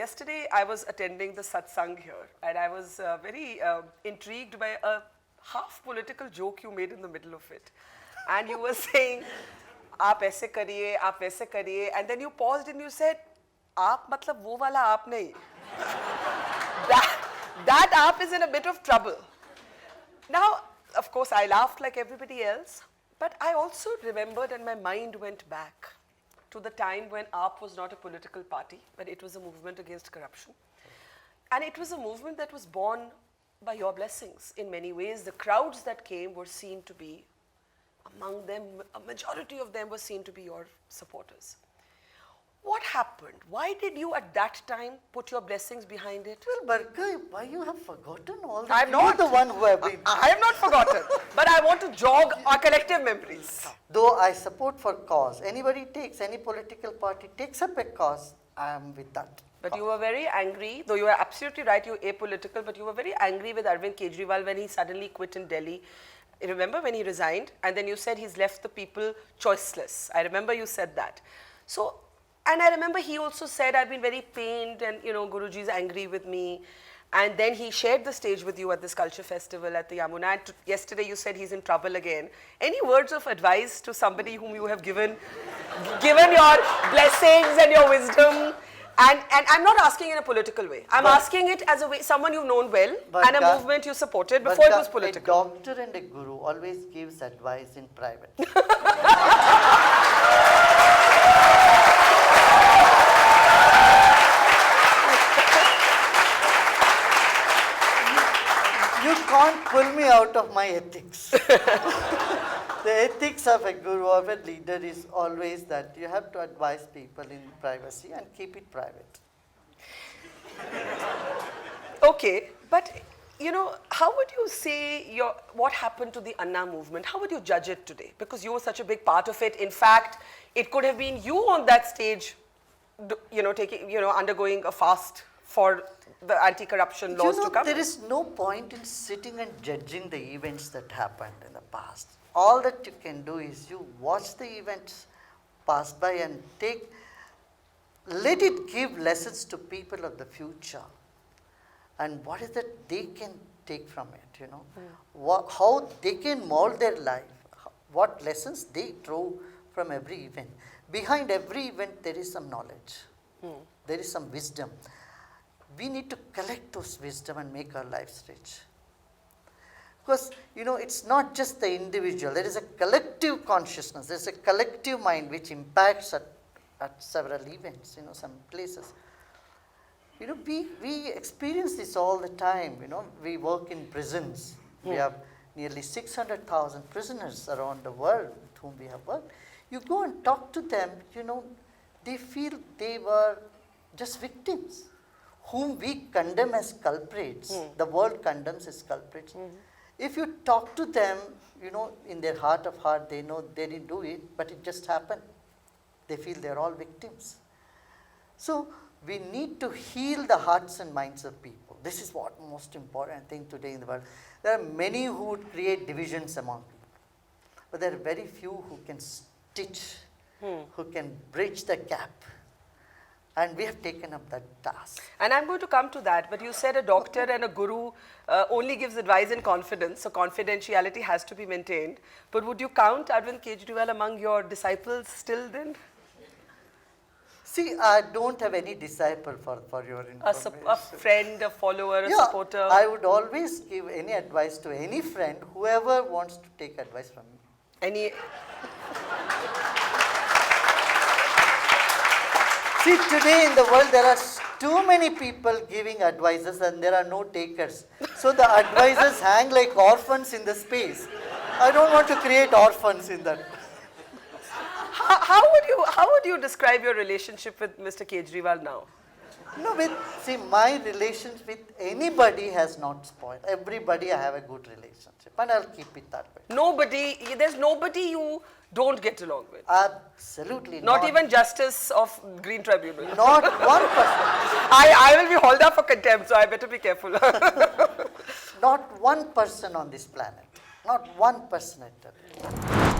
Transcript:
yesterday I was attending the satsang here, and I was very intrigued by a half political joke you made in the middle of it. And you were saying, "Aap aise kariye, aap waise kariye," and then you paused and you said, "Aap matlab wo wala aap nahi." That aap is in a bit of trouble. Now, of course, I laughed like everybody else, but I also remembered and my mind went back to the time when AAP was not a political party, but it was a movement against corruption. And it was a movement that was born by your blessings in many ways. The crowds that came were seen to be, among them, a majority of them were seen to be your supporters. What happened? Why did you at that time put your blessings behind it? Well, Barkai, why you have forgotten all that? I'm You're not the one who have been. I have not forgotten, but I want to jog our collective memories. Though I support for cause, anybody takes, any political party takes up a cause, I am with that. But you were very angry, though you are absolutely right, you're apolitical, but you were very angry with Arvind Kejriwal when he suddenly quit in Delhi. Remember when he resigned? And then you said he's left the people choiceless. I remember you said that. So, and I remember he also said, I've been very pained and, you know, Guruji is angry with me. And then he shared the stage with you at this culture festival at the Yamuna. And yesterday you said he's in trouble again. Any words of advice to somebody whom you have given your blessings and your wisdom? And I'm not asking in a political way. I'm asking it as a way, someone you've known well and a movement you supported before it was political. A doctor and a guru always gives advice in private. You can't pull me out of my ethics. The ethics of a guru or a leader is always that you have to advise people in privacy and keep it private. Okay, but you know, how would you say what happened to the Anna movement? How would you judge it today? Because you were such a big part of it. In fact, it could have been you on that stage, you know, undergoing a fast for the anti-corruption laws to come. There is no point in sitting and judging the events that happened in the past. All that you can do is you watch the events pass by and let it give lessons to people of the future. And what is that they can take from it, you know? How they can mold their life, what lessons they draw from every event. Behind every event there is some knowledge, there is some wisdom. We need to collect those wisdom and make our lives rich. Because, you know, it's not just the individual. There is a collective consciousness. There is a collective mind which impacts at several events, you know, some places. You know, we experience this all the time. You know, we work in prisons. We have nearly 600,000 prisoners around the world with whom we have worked. You go and talk to them, you know, they feel they were just victims whom we condemn as culprits. The world condemns as culprits. If you talk to them, you know, in their heart of heart, they know they didn't do it, but it just happened. They feel they're all victims. So we need to heal the hearts and minds of people. This is what most important thing today in the world. There are many who would create divisions among people, but there are very few who can stitch, who can bridge the gap. And we have taken up that task. And I'm going to come to that, but you said a doctor and a guru only gives advice in confidence, so confidentiality has to be maintained. But would you count Arvind Kejriwal among your disciples still then? See, I don't have any disciple for your information. A friend, a follower, a supporter? I would always give any advice to any friend, whoever wants to take advice from me. Any... See, today in the world there are too many people giving advices and there are no takers. So the advices hang like orphans in the space. I don't want to create orphans in that. How would you describe your relationship with Mr. Kejriwal now? No, see, my relations with anybody has not spoiled. Everybody I have a good relationship and I'll keep it that way. There's nobody you don't get along with? Absolutely not. Not even Justice of Green Tribunal? Not one person. I will be hauled up for contempt, so I better be careful. Not one person on this planet. Not one person at all.